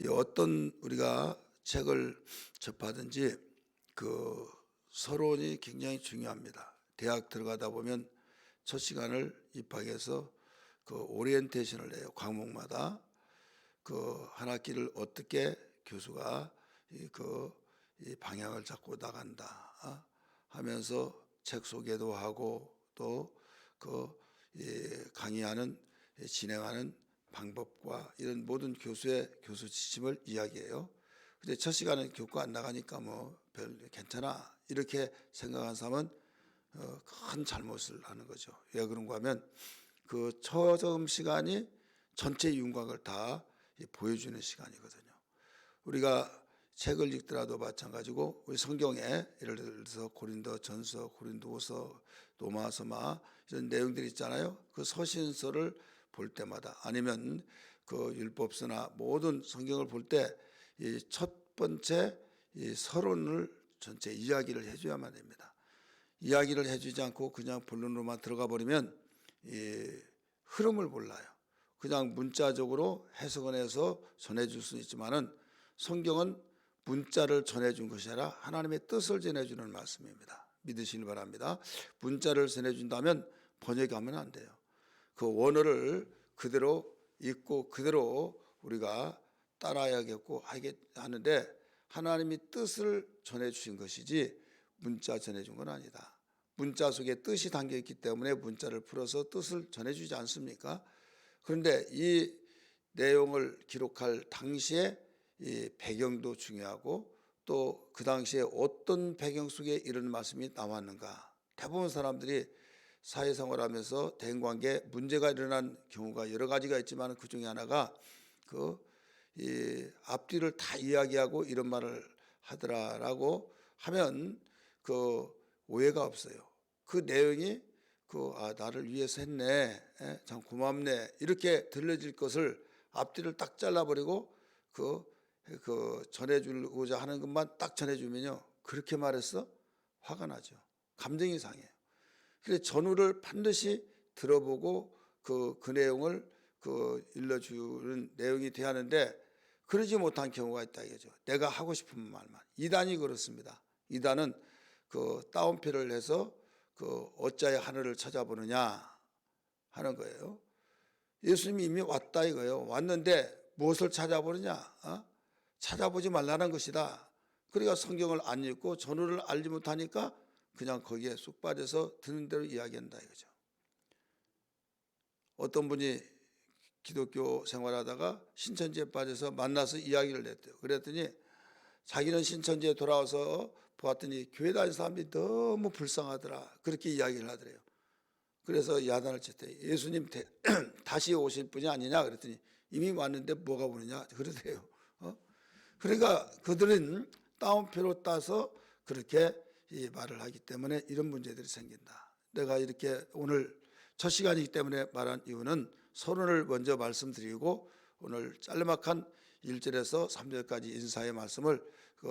이 어떤 우리가 책을 접하든지 그 서론이 굉장히 중요합니다. 대학 들어가다 보면 첫 시간을 입학해서 그 오리엔테이션을 해요. 과목마다 그 한 학기를 어떻게 교수가 이 방향을 잡고 나간다 하면서 책 소개도 하고 또 강의하는 진행하는 방법과 이런 모든 교수의 교수 지침을 이야기해요. 근데 첫 시간은 교과 안 나가니까 뭐 별 괜찮아 이렇게 생각한 사람은 큰 잘못을 하는 거죠. 왜 그런가 하면 그 처음 시간이 전체 윤곽을 다 보여주는 시간이거든요. 우리가 책을 읽더라도 마찬가지고 우리 성경에 예를 들어서 고린도전서, 고린도후서, 로마서 이런 내용들이 있잖아요. 그 서신서를 볼 때마다 아니면 그 율법서나 모든 성경을 볼 때 이 첫 번째 이 서론을 전체 이야기를 해줘야만 됩니다. 이야기를 해주지 않고 그냥 본론으로만 들어가 버리면 이 흐름을 몰라요. 그냥 문자적으로 해석을 해서 전해줄 수는 있지만은 성경은 문자를 전해준 것이 아니라 하나님의 뜻을 전해주는 말씀입니다. 믿으시길 바랍니다. 문자를 전해준다면 번역하면 안 돼요. 그 원어를 그대로 읽고 그대로 우리가 따라야겠고 하는데 하나님이 뜻을 전해주신 것이지 문자 전해준 건 아니다. 문자 속에 뜻이 담겨있기 때문에 문자를 풀어서 뜻을 전해주지 않습니까? 그런데 이 내용을 기록할 당시에 이 배경도 중요하고 또 그 당시에 어떤 배경 속에 이런 말씀이 나왔는가. 대부분 사람들이 사회생활하면서 대인관계에 문제가 일어난 경우가 여러 가지가 있지만 그 중에 하나가 이 앞뒤를 다 이야기하고 이런 말을 하더라라고 하면 그 오해가 없어요. 그 내용이 나를 위해서 했네, 참 고맙네 이렇게 들려질 것을 앞뒤를 딱 잘라버리고 전해주고자 하는 것만 딱 전해주면요 그렇게 말했어 화가 나죠. 감정이 상해요. 그래서 전후를 반드시 들어보고 그 내용을 일러주는 내용이 돼야 하는데 그러지 못한 경우가 있다 이거죠. 내가 하고 싶은 말만. 이단이 그렇습니다. 이단은 따옴표를 해서 어짜의 하늘을 찾아보느냐 하는 거예요. 예수님이 이미 왔다 이거예요. 왔는데 무엇을 찾아보느냐? 찾아보지 말라는 것이다. 그러니까 성경을 안 읽고 전후를 알지 못하니까 그냥 거기에 쑥 빠져서 듣는 대로 이야기한다 이거죠. 어떤 분이 기독교 생활하다가 신천지에 빠져서 만나서 이야기를 했대요. 그랬더니 자기는 신천지에 돌아와서 보았더니 교회 다니는 사람들이 너무 불쌍하더라. 그렇게 이야기를 하더래요. 그래서 야단을 쳤대요. 예수님 다시 오실 분이 아니냐 그랬더니 이미 왔는데 뭐가 오느냐 그러더래요. 그러니까 그들은 따옴표로 따서 그렇게 이 말을 하기 때문에 이런 문제들이 생긴다. 내가 이렇게 오늘 첫 시간이기 때문에 말한 이유는 서론을 먼저 말씀드리고 오늘 짤막한 1절에서 3절까지 인사의 말씀을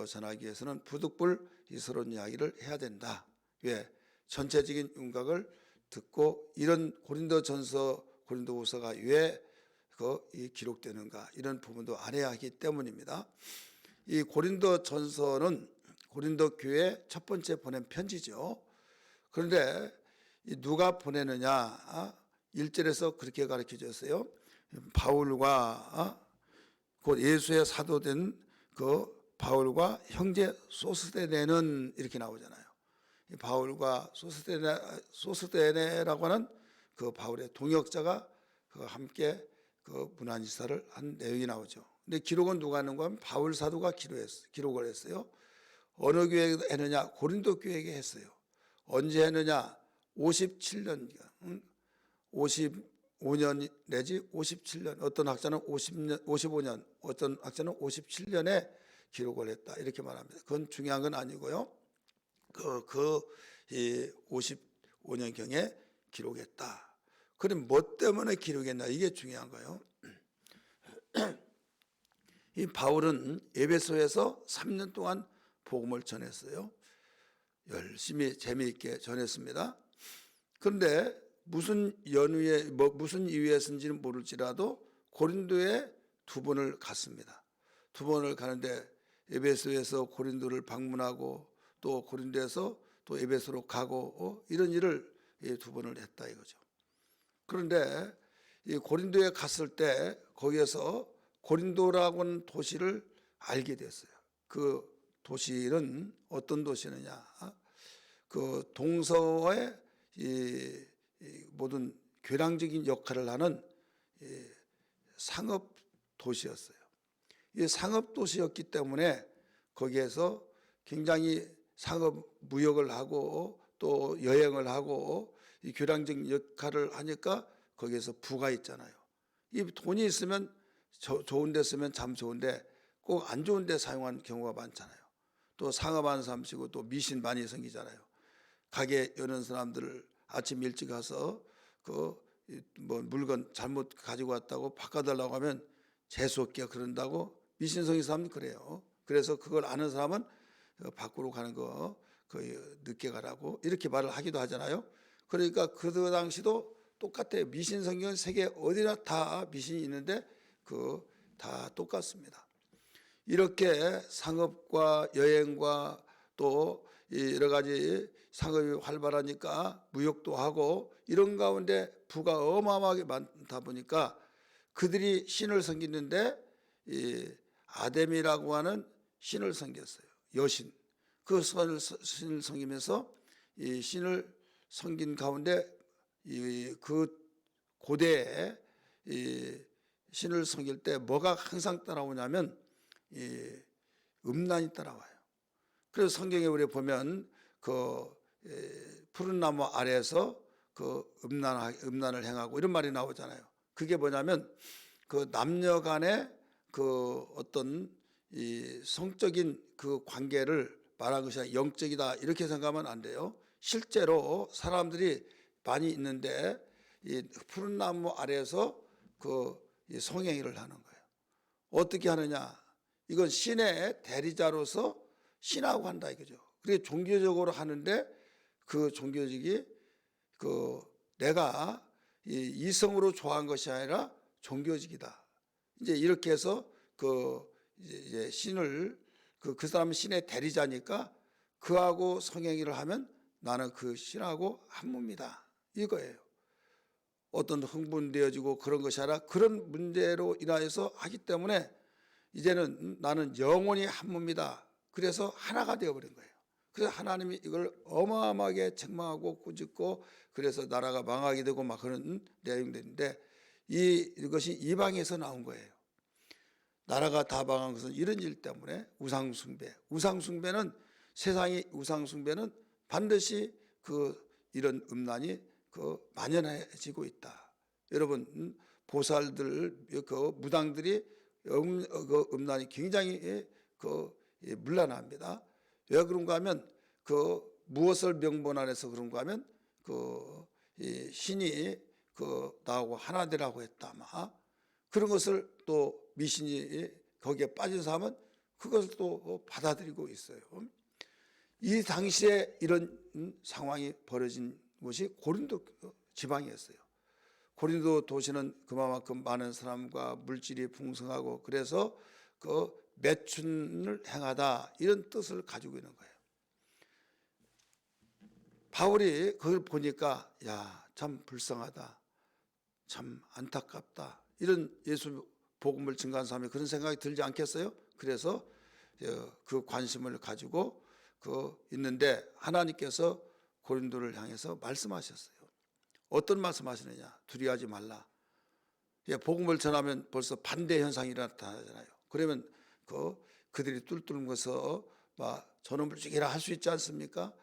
전하기 위해서는 부득불 이 서론 이야기를 해야 된다. 왜? 전체적인 윤곽을 듣고 이런 고린도전서, 고린도후서가 왜 기록되는가 이런 부분도 알아야 하기 때문입니다. 이 고린도전서는 고린도 교회의 첫 번째 보낸 편지죠. 그런데 누가 보내느냐? 1절에서 그렇게 가르쳐 줬어요. 바울과 곧 예수의 사도된 바울과 형제 소스데네는 이렇게 나오잖아요. 바울과 소스데네라고 하는 바울의 동역자가 함께 문안지사를 한 내용이 나오죠. 근데 기록은 누가 하는가 하면 바울 사도가 기록을 했어요. 어느 교회에 했느냐? 고린도 교회에게 했어요. 언제 했느냐? 57년, 55년 내지 57년, 어떤 학자는 50년, 55년, 어떤 학자는 57년에 기록을 했다. 이렇게 말합니다. 그건 중요한 건 아니고요. 55년경에 기록했다. 그럼 뭐 때문에 기록했나? 이게 중요한 거예요. 이 바울은 에베소에서 3년 동안 복음을 전했어요. 열심히 재미있게 전했습니다. 그런데 무슨 이유에서인지는 모를지라도 고린도에 2번을 갔습니다. 두 번을 가는데 에베소에서 고린도를 방문하고 또 고린도에서 또 에베소로 가고 이런 일을 두 번을 했다 이거죠. 그런데 이 고린도에 갔을 때 거기에서 고린도라고는 도시를 알게 됐어요. 그 도시는 어떤 도시느냐? 그 동서의 이 모든 교량적인 역할을 하는 상업 도시였어요. 이 상업 도시였기 때문에 거기에서 굉장히 상업 무역을 하고 또 여행을 하고 이 교량적 역할을 하니까 거기에서 부가 있잖아요. 이 돈이 있으면 좋은 데 쓰면 참 좋은데 꼭 안 좋은 데 사용하는 경우가 많잖아요. 또 상업하는 사람이고 또 미신 많이 생기잖아요. 가게 여는 사람들을 아침 일찍 가서 그 뭐 물건 잘못 가지고 왔다고 바꿔달라고 하면 재수없게 그런다고 미신성이 사람은 그래요. 그래서 그걸 아는 사람은 밖으로 가는 거 거의 늦게 가라고 이렇게 말을 하기도 하잖아요. 그러니까 그 당시도 똑같아요. 미신성경은 세계 어디나 다 미신이 있는데 그 다 똑같습니다. 이렇게 상업과 여행과 또 여러 가지 상업이 활발하니까 무역도 하고 이런 가운데 부가 어마어마하게 많다 보니까 그들이 신을 섬기는데 이 아데미라고 하는 신을 섬겼어요. 여신. 그 신을 섬기면서 이 신을 섬긴 가운데 그 고대에 이 신을 섬길 때 뭐가 항상 따라오냐면 이 음란이 따라와요. 그래서 성경에 우리 보면 그 푸른 나무 아래에서 그 음란을 행하고 이런 말이 나오잖아요. 그게 뭐냐면 그 남녀 간의 그 어떤 이 성적인 그 관계를 말한 것이 아니라 영적이다 이렇게 생각하면 안 돼요. 실제로 사람들이 많이 있는데 이 푸른 나무 아래에서 그 성행위를 하는 거예요. 어떻게 하느냐? 이건 신의 대리자로서 신하고 한다 이거죠. 그게 종교적으로 하는데 그 종교적이 그 내가 이성으로 좋아한 것이 아니라 종교적이다. 이제 이렇게 해서 그 이제 신을 그 사람은 신의 대리자니까 그하고 성행위를 하면 나는 그 신하고 한 몸이다 이거예요. 어떤 흥분되어지고 그런 것이 아니라 그런 문제로 인하여서 하기 때문에 이제는 나는 영원히 한 몸이다. 그래서 하나가 되어버린 거예요. 그래서 하나님이 이걸 어마어마하게 책망하고 꾸짖고 그래서 나라가 망하게 되고 막 그런 내용들인데 이것이 이방에서 나온 거예요. 나라가 다 망한 것은 이런 일 때문에 우상숭배는 세상의 우상숭배는 반드시 이런 음란이 만연해지고 있다. 여러분 보살들 그 무당들이 음란이 굉장히 문란합니다. 왜 그런가 하면 무엇을 명분안해서 그런가 하면 신이 나하고 하나 되라고 했다 막 그런 것을 또 미신이 거기에 빠진 사람은 그것을 또 받아들이고 있어요. 이 당시에 이런 상황이 벌어진 곳이 고린도 지방이었어요. 고린도 도시는 그만큼 많은 사람과 물질이 풍성하고 그래서 매춘을 행하다 이런 뜻을 가지고 있는 거예요. 바울이 그걸 보니까 참 불쌍하다, 참 안타깝다 이런 예수 복음을 증거한 사람이 그런 생각이 들지 않겠어요? 그래서 그 관심을 가지고 있는데 하나님께서 고린도를 향해서 말씀하셨어요. 어떤 말씀하시느냐? 두려워하지 말라. 복음을 전하면 벌써 반대 현상이 나타나잖아요. 그러면 그들이 뚫뚫는 것을 저놈을 죽이라 할 수 있지 않습니까?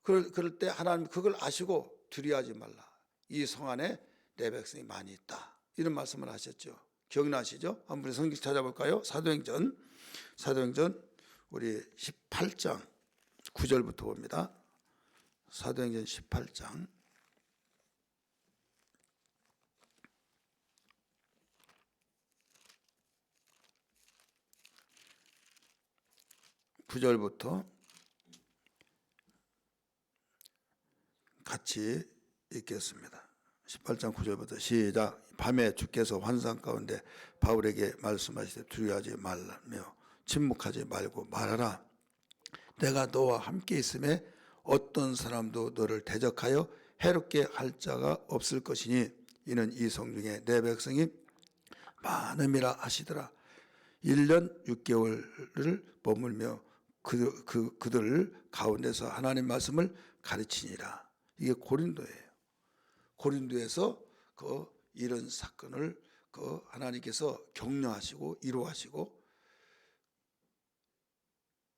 그럴 때 하나님 그걸 아시고 두려워하지 말라. 이 성 안에 내 백성이 많이 있다. 이런 말씀을 하셨죠. 기억나시죠? 한번 성경 찾아볼까요? 사도행전 우리 18장 9절부터 봅니다. 사도행전 18장 9절부터 같이 읽겠습니다. 18장 9절부터 시작. 밤에 주께서 환상 가운데 바울에게 말씀하시되 두려워하지 말라며 침묵하지 말고 말하라. 내가 너와 함께 있음에 어떤 사람도 너를 대적하여 해롭게 할 자가 없을 것이니 이는 이 성중에 내 백성이 많음이라 하시더라. 1년 6개월을 머물며 그들 가운데서 하나님 말씀을 가르치니라. 이게 고린도예요. 고린도에서 이런 사건을 하나님께서 격려하시고 위로하시고,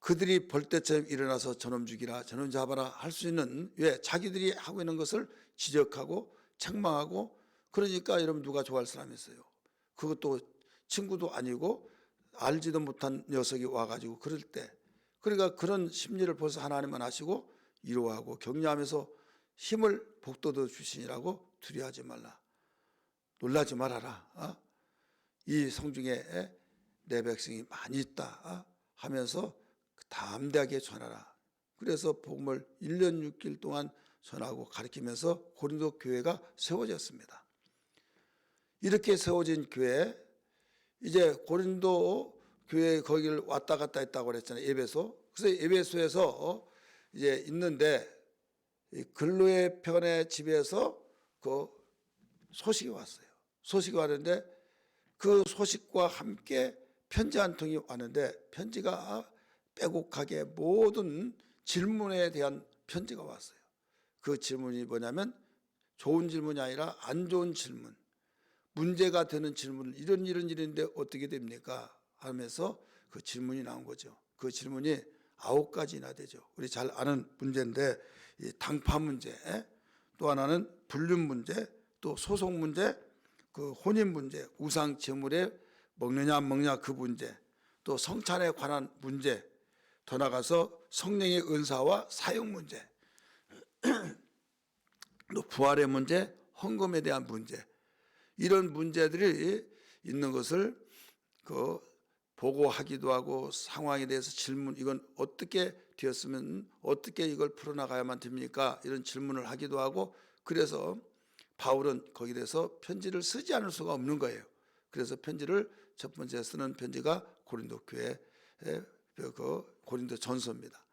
그들이 벌 때처럼 일어나서 저놈 죽이라 저놈 잡아라 할 수 있는, 왜? 자기들이 하고 있는 것을 지적하고 책망하고. 그러니까 여러분, 누가 좋아할 사람이 있어요? 그것도 친구도 아니고 알지도 못한 녀석이 와가지고 그럴 때, 그러니까 그런 심리를 벌써 하나님은 아시고 위로하고 격려하면서 힘을 복돋워 주시니라고. 두려워하지 말라, 놀라지 말아라. 이 성중에 내 백성이 많이 있다 하면서 담대하게 전하라. 그래서 복음을 1년 6개월 동안 전하고 가르치면서 고린도 교회가 세워졌습니다. 이렇게 세워진 교회, 이제 고린도 교회 거기를 왔다 갔다 했다고 그랬잖아요. 에베소. 그래서 에베소에서 이제 있는데 글로의 편의 집에서 그 소식이 왔어요. 소식이 왔는데 그 소식과 함께 편지 한 통이 왔는데, 편지가 빼곡하게 모든 질문에 대한 편지가 왔어요. 그 질문이 뭐냐면 좋은 질문이 아니라 안 좋은 질문, 문제가 되는 질문을 이런 일인데 어떻게 됩니까? 하면서 그 질문이 나온 거죠. 그 질문이 9가지나 되죠. 우리 잘 아는 문제인데, 이 당파 문제, 또 하나는 불륜 문제, 또 소송 문제, 그 혼인 문제, 우상 제물에 먹느냐 안 먹느냐 그 문제, 또 성찬에 관한 문제, 더 나가서 성령의 은사와 사용 문제, 또 부활의 문제, 헌금에 대한 문제, 이런 문제들이 있는 것을 보고하기도 하고, 상황에 대해서 질문, 이건 어떻게 되었으면 어떻게 이걸 풀어나가야만 됩니까? 이런 질문을 하기도 하고. 그래서 바울은 거기에 대해서 편지를 쓰지 않을 수가 없는 거예요. 그래서 편지를 첫 번째 쓰는 편지가 고린도 교회 고린도 전서입니다.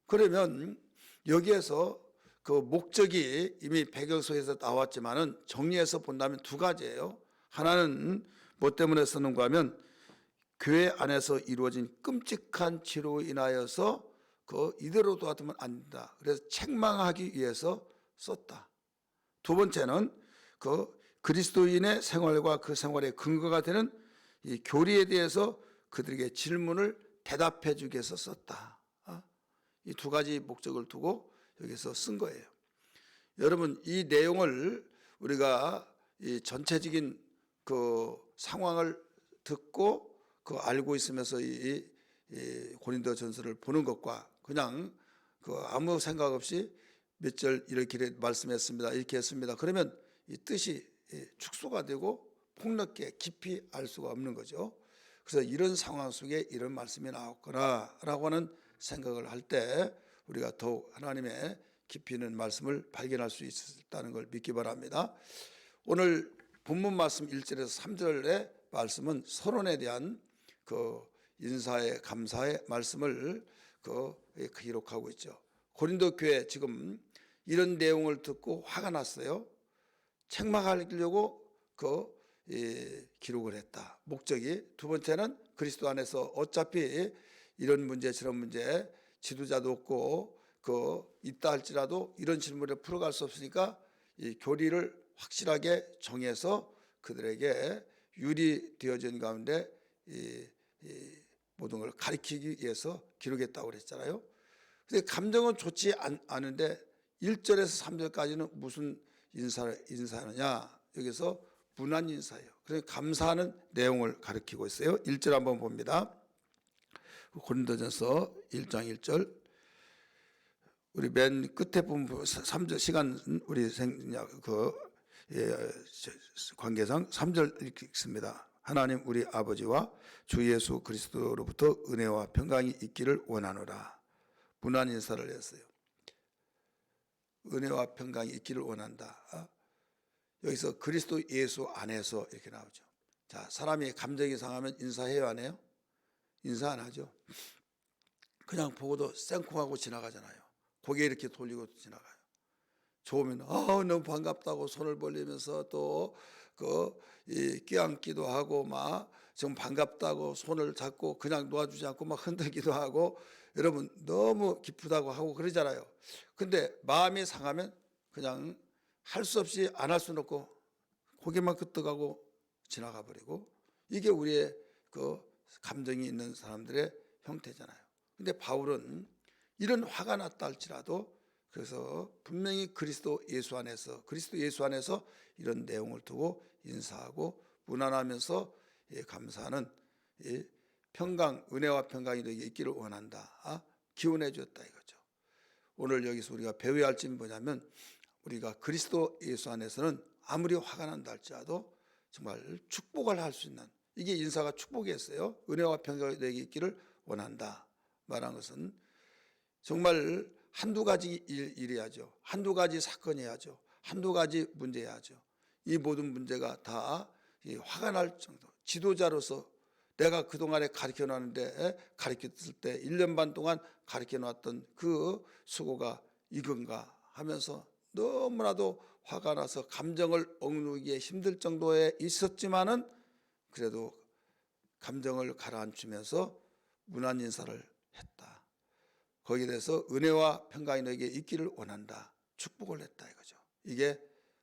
그러면 여기에서 그 목적이 이미 배경속에서 나왔지만은 정리해서 본다면 2가지예요. 하나는 뭐 때문에 쓰는가 하면 교회 안에서 이루어진 끔찍한 죄로 인하여서 이대로 둬두면 안 된다. 그래서 책망하기 위해서 썼다. 2번째는 그리스도인의 생활과 그 생활의 근거가 되는 이 교리에 대해서 그들에게 질문을 대답해 주기 위해서 썼다. 이 2가지 목적을 두고 여기서 쓴 거예요. 여러분, 이 내용을 우리가 이 전체적인 그 상황을 듣고 알고 있으면서 이 고린도 전서를 보는 것과 그냥 아무 생각 없이 몇 절 이렇게 말씀했습니다, 이렇게 했습니다, 그러면 이 뜻이 축소가 되고 폭넓게 깊이 알 수가 없는 거죠. 그래서 이런 상황 속에 이런 말씀이 나왔구나라고 하는 생각을 할 때 우리가 더욱 하나님의 깊이 있는 말씀을 발견할 수 있다는 걸 믿기 바랍니다. 오늘 본문 말씀 1절에서 3절의 말씀은 서론에 대한 인사의 감사의 말씀을 기록하고 있죠. 고린도 교회 지금 이런 내용을 듣고 화가 났어요. 책망하려고 기록을 했다. 목적이. 2번째는 그리스도 안에서 어차피 이런 문제 저런 문제 지도자도 없고 있다 할지라도 이런 질문을 풀어갈 수 없으니까 이 교리를 확실하게 정해서 그들에게 유리되어진 가운데 이 모든 걸 가리키기 위해서 기록했다고 그랬잖아요. 근데 감정은 좋지 않은데 1절에서 3절까지는 무슨 인사하느냐? 여기서 문안 인사예요. 그래서 감사하는 내용을 가리키고 있어요. 1절 한번 봅니다. 고린도전서 1장 1절. 우리 맨 끝에 보면 3절 시간 우리 관계상 3절 읽습니다. 하나님 우리 아버지와 주 예수 그리스도로부터 은혜와 평강이 있기를 원하노라. 문안 인사를 했어요. 은혜와 평강이 있기를 원한다. 여기서 그리스도 예수 안에서 이렇게 나오죠. 자, 사람이 감정이 상하면 인사해요, 안 해요? 인사 안 하죠. 그냥 보고도 쌩콩하고 지나가잖아요. 고개 이렇게 돌리고 지나가요. 좋으면 너무 반갑다고 손을 벌리면서 또 껴안기도 하고 막 좀 반갑다고 손을 잡고 그냥 놓아주지 않고 막 흔들기도 하고 여러분 너무 기쁘다고 하고 그러잖아요. 근데 마음이 상하면 그냥 할 수 없이 안 할 수는 없고 고개만 끄덕하고 지나가 버리고 이게 우리의 그 감정이 있는 사람들의 형태잖아요. 근데 바울은 이런 화가 났다 할지라도 그래서 분명히 그리스도 예수 안에서 이런 내용을 두고 인사하고 무난하면서 감사하는 평강, 은혜와 평강이 너에게 있기를 원한다. 기원해 주었다 이거죠. 오늘 여기서 우리가 배워야 할 점이 뭐냐면 우리가 그리스도 예수 안에서는 아무리 화가 난다 할지라도 정말 축복을 할 수 있는 이게 인사가 축복이었어요. 은혜와 평강이 너에게 있기를 원한다 말한 것은 정말 한두 가지 일이야죠. 한두 가지 사건이야죠. 한두 가지 문제야죠. 이 모든 문제가 다 화가 날 정도. 지도자로서 내가 그동안에 가르쳐 놨는데 가르쳤을 때 1년 반 동안 가르쳐 놨던 그 수고가 이건가 하면서 너무나도 화가 나서 감정을 억누르기에 힘들 정도에 있었지만은 그래도 감정을 가라앉히면서 무난 인사를 했다. 거기에 대해서 은혜와 평강이 너에게 있기를 원한다. 축복을 했다 이거죠. 이게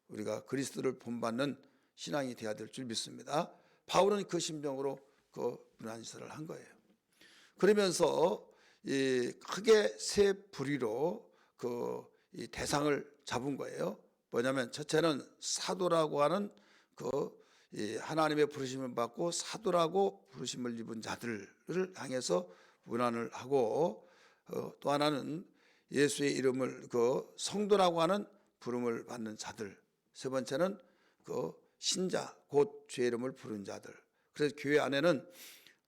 우리가 그리스도를 본받는 신앙이 되어야 될 줄 믿습니다. 바울은 그 심정으로 그 무난 인사를 한 거예요. 그러면서 크게 세 부리로 이 대상을 잡은 거예요. 뭐냐면 첫째는 사도라고 하는 하나님의 부르심을 받고 사도라고 부르심을 입은 자들을 향해서 문안을 하고 또 하나는 예수의 이름을 성도라고 하는 부름을 받는 자들, 세 번째는 신자 곧 주의 이름을 부른 자들. 그래서 교회 안에는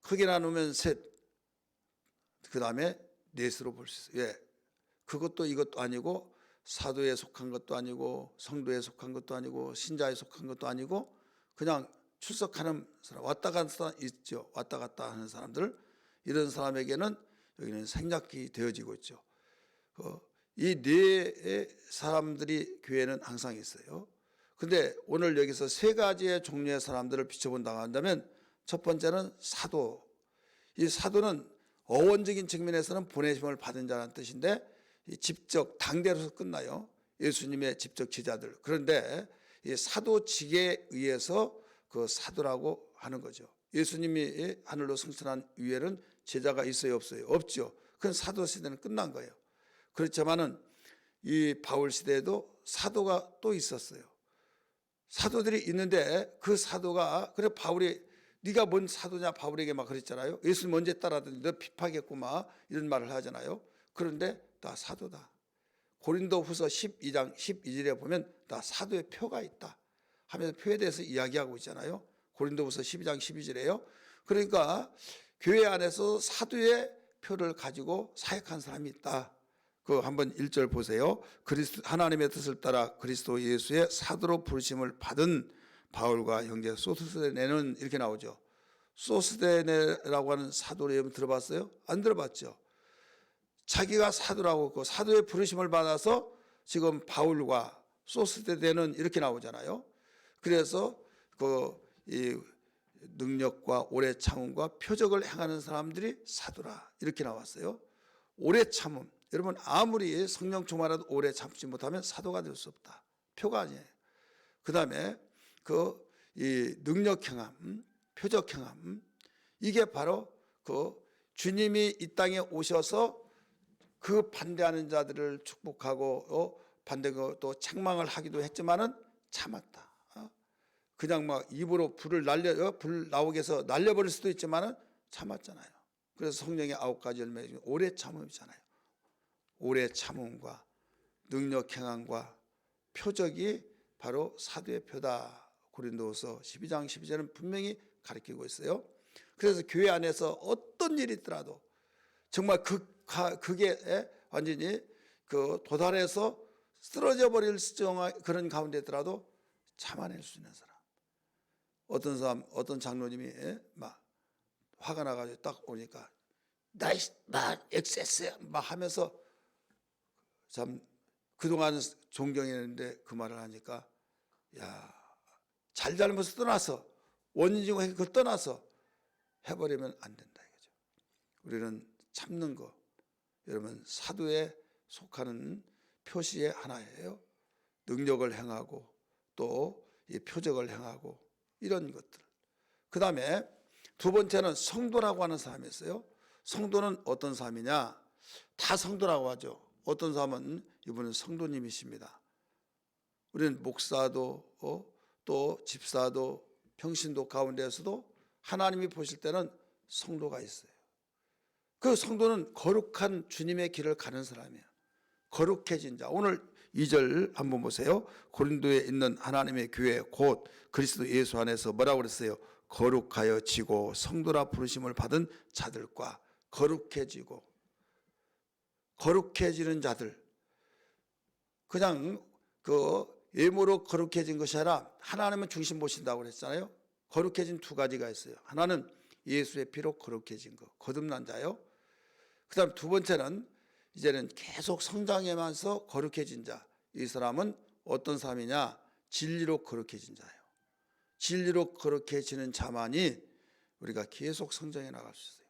크게 나누면 셋, 그 다음에 넷으로 볼 수 있어요. 왜? 그것도 이것도 아니고 사도에 속한 것도 아니고 성도에 속한 것도 아니고 신자에 속한 것도 아니고 그냥 출석하는 사람, 왔다 간 사람 있죠. 왔다 갔다 하는 사람들, 이런 사람에게는 여기는 생략이 되어지고 있죠. 이 네 사람들이 교회는 항상 있어요. 근데 오늘 여기서 세 가지의 종류의 사람들을 비춰본다고 한다면 첫 번째는 사도. 이 사도는 어원적인 측면에서는 보내심을 받은 자라는 뜻인데 직접 당대로서 끝나요. 예수님의 직접 제자들. 그런데 이 사도직에 의해서 그 사도라고 하는 거죠. 예수님이 하늘로 승천한 이후에는 제자가 있어요, 없어요? 없죠. 그건 사도 시대는 끝난 거예요. 그렇지만은 이 바울 시대에도 사도가 또 있었어요. 사도들이 있는데 그 사도가 그래 바울이 네가 뭔 사도냐 바울에게 막 그랬잖아요. 예수님 언제 따라하더니 너 핍하겠구만 이런 말을 하잖아요. 그런데 다 사도다. 고린도후서 12장 12절에 보면 다 사도의 표가 있다 하면서 표에 대해서 이야기하고 있잖아요. 고린도후서 12장 12절에요. 그러니까 교회 안에서 사도의 표를 가지고 사역한 사람이 있다. 그 한번 1절 보세요. 하나님의 뜻을 따라 그리스도 예수의 사도로 부르심을 받은 바울과 형제 소스데네는 이렇게 나오죠. 소스데네라고 하는 사도를 여러분 들어봤어요? 안 들어봤죠. 자기가 사도라고 그 사도의 부르심을 받아서 지금 바울과 소스데네는 이렇게 나오잖아요. 그래서 이 능력과 오래 참음과 표적을 행하는 사람들이 사도라 이렇게 나왔어요. 오래 참음. 여러분 아무리 성령 충만해도 오래 참지 못하면 사도가 될 수 없다. 표가 아니에요. 그 다음에 이 능력 행함, 표적 행함, 이게 바로 주님이 이 땅에 오셔서 그 반대하는 자들을 축복하고 또 책망을 하기도 했지만은 참았다. 그냥 막 입으로 불 나오게 해서 날려버릴 수도 있지만은 참았잖아요. 그래서 성령의 9가지 열매 중에 오래 참음이잖아요. 오래 참음과 능력 행함과 표적이 바로 사도의 표다. 고린도후서 12장 12절은 분명히 가르치고 있어요. 그래서 교회 안에서 어떤 일이 있더라도 정말 그게 완전히 도달해서 쓰러져 버릴 그런 가운데 있더라도 참아낼 수 있는 사람. 어떤 사람, 어떤 장로님이 막 화가 나가지고 딱 오니까 나이 엑세스야 막 하면서 참 그동안 존경했는데 그 말을 하니까 야, 잘못을 떠나서 원인이고 그걸 떠나서 해버리면 안 된다 이거죠. 우리는 참는 거, 여러분 사도에 속하는 표시의 하나예요. 능력을 행하고 또 이 표적을 행하고 이런 것들. 그 다음에 두 번째는 성도라고 하는 사람이 있어요. 성도는 어떤 사람이냐? 다 성도라고 하죠. 어떤 사람은 이분은 성도님이십니다. 우리는 목사도 또 집사도 평신도 가운데에서도 하나님이 보실 때는 성도가 있어요. 그 성도는 거룩한 주님의 길을 가는 사람이에요. 거룩해진 자. 오늘 2절 한번 보세요. 고린도에 있는 하나님의 교회 곧 그리스도 예수 안에서 뭐라고 그랬어요? 거룩하여 지고 성도라 부르심을 받은 자들과 거룩해지고 거룩해지는 자들. 그냥 그 외모로 거룩해진 것이 아니라 하나님은 중심 보신다고 그랬잖아요. 거룩해진 두 가지가 있어요. 하나는 예수의 피로 거룩해진 거, 거듭난 자요. 그 다음 두 번째는 이제는 계속 성장하면서 거룩해진 자. 이 사람은 어떤 사람이냐? 진리로 거룩해진 자예요. 진리로 거룩해지는 자만이 우리가 계속 성장해 나갈 수 있어요.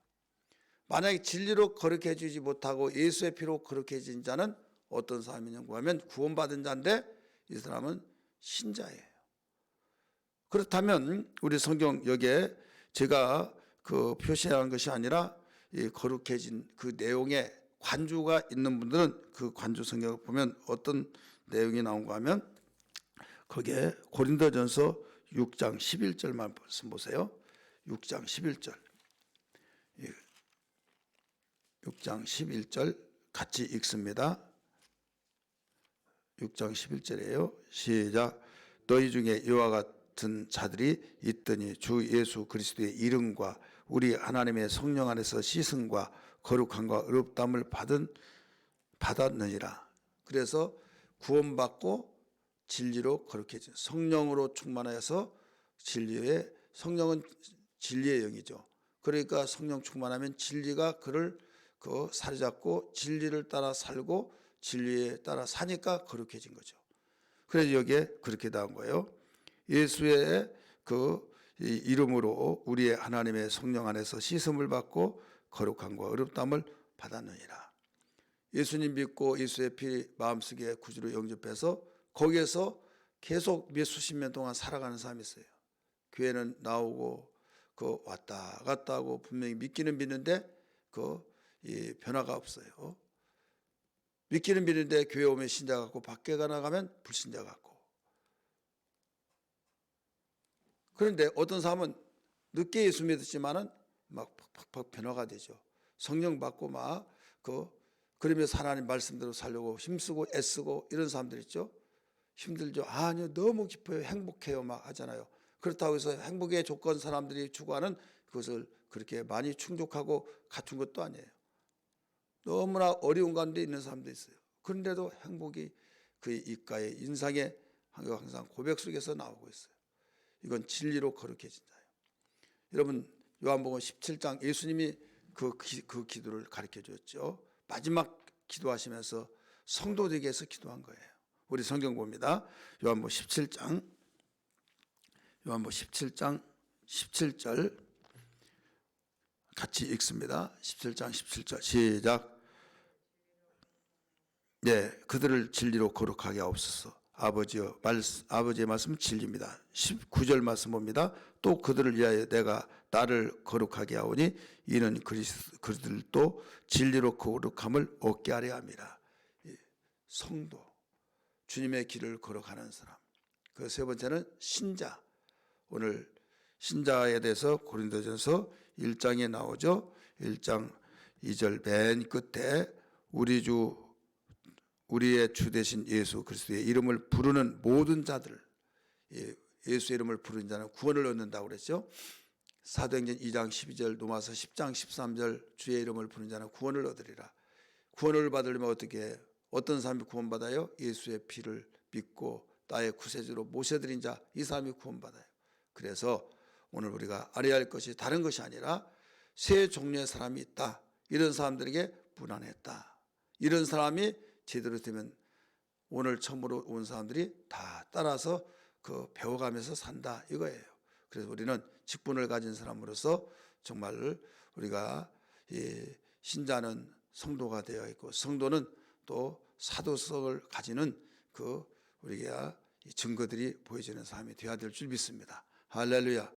만약에 진리로 거룩해지지 못하고 예수의 피로 거룩해진 자는 어떤 사람이냐고 하면 구원받은 자인데 이 사람은 신자예요. 그렇다면 우리 성경 여기에 제가 그 표시한 것이 아니라 이 거룩해진 그 내용에 관주가 있는 분들은 그 관주 성경을 보면 어떤 내용이 나온가 하면 거기에 고린도전서 6장 11절 말씀 보세요. 6장 11절. 6장 11절 같이 읽습니다. 6장 11절이에요. 시작. 너희 중에 이와 같은 자들이 있더니 주 예수 그리스도의 이름과 우리 하나님의 성령 안에서 씻음과 거룩함과 의롭다함을 받았느니라. 그래서 구원받고 진리로 거룩해진 성령으로 충만하여서 진리의 성령은 진리의 영이죠. 그러니까 성령 충만하면 진리가 그를 사로잡고 진리를 따라 살고 진리에 따라 사니까 거룩해진 거죠. 그래서 여기에 그렇게 나온 거예요. 예수의 그 이름으로 우리의 하나님의 성령 안에서 씻음을 받고 거룩함과 의롭다함을 받았느니라. 예수님 믿고 예수의 피 마음속에 구주로 영접해서 거기에서 계속 몇 수십 년 동안 살아가는 사람이 있어요. 교회는 나오고 왔다 갔다 하고 분명히 믿기는 믿는데 이 변화가 없어요. 믿기는 믿는데 교회 오면 신자 같고 밖에 나가면 불신자 같고. 그런데 어떤 사람은 늦게 예수 믿었지만은 막 팍팍 변화가 되죠. 성령 받고 그러면서 하나님 말씀대로 살려고 힘쓰고 애쓰고 이런 사람들 있죠. 힘들죠. 아니요, 너무 기뻐요, 행복해요 막 하잖아요. 그렇다고 해서 행복의 조건 사람들이 추구하는 그것을 그렇게 많이 충족하고 갖춘 것도 아니에요. 너무나 어려운 가운데 있는 사람도 있어요. 그런데도 행복이 그의 입가에 인상에 항상 고백 속에서 나오고 있어요. 이건 진리로 거룩해진 자예요. 여러분 요한복음 17장 예수님이 그 기도를 가르쳐 주었죠. 마지막 기도하시면서 성도들에게 위해서 기도한 거예요. 우리 성경 봅니다. 요한복음 17장 17절 같이 읽습니다. 17장 17절 시작. 네, 그들을 진리로 거룩하게 하옵소서. 아버지여, 아버지의 말씀은 진리입니다. 19절 말씀 봅니다. 또 그들을 위하여 내가 나를 거룩하게 하오니 이는 그들도 진리로 거룩함을 얻게 하려 함이라. 성도, 주님의 길을 걸어가는 사람. 그 세 번째는 신자. 오늘 신자에 대해서 고린도전서 1장에 나오죠. 1장 2절 맨 끝에 우리의 주 되신 예수 그리스도의 이름을 부르는 모든 자들, 예수의 이름을 부르는 자는 구원을 얻는다고 그랬죠. 사도행전 2장 12절, 로마서 10장 13절 주의 이름을 부르는 자는 구원을 얻으리라. 구원을 받으려면 어떻게 어떤 사람이 구원받아요? 예수의 피를 믿고 나의 구세주로 모셔드린 자, 이 사람이 구원받아요. 그래서 오늘 우리가 알아야 할 것이 다른 것이 아니라 세 종류의 사람이 있다. 이런 사람들에게 분한했다. 이런 사람이 제대로 되면 오늘 처음으로 온 사람들이 다 따라서 그 배워가면서 산다 이거예요. 그래서 우리는 직분을 가진 사람으로서 정말 우리가 이 신자는 성도가 되어 있고 성도는 또 사도성을 가지는 그 우리가 증거들이 보여지는 사람이 되어야 될 줄 믿습니다. 할렐루야.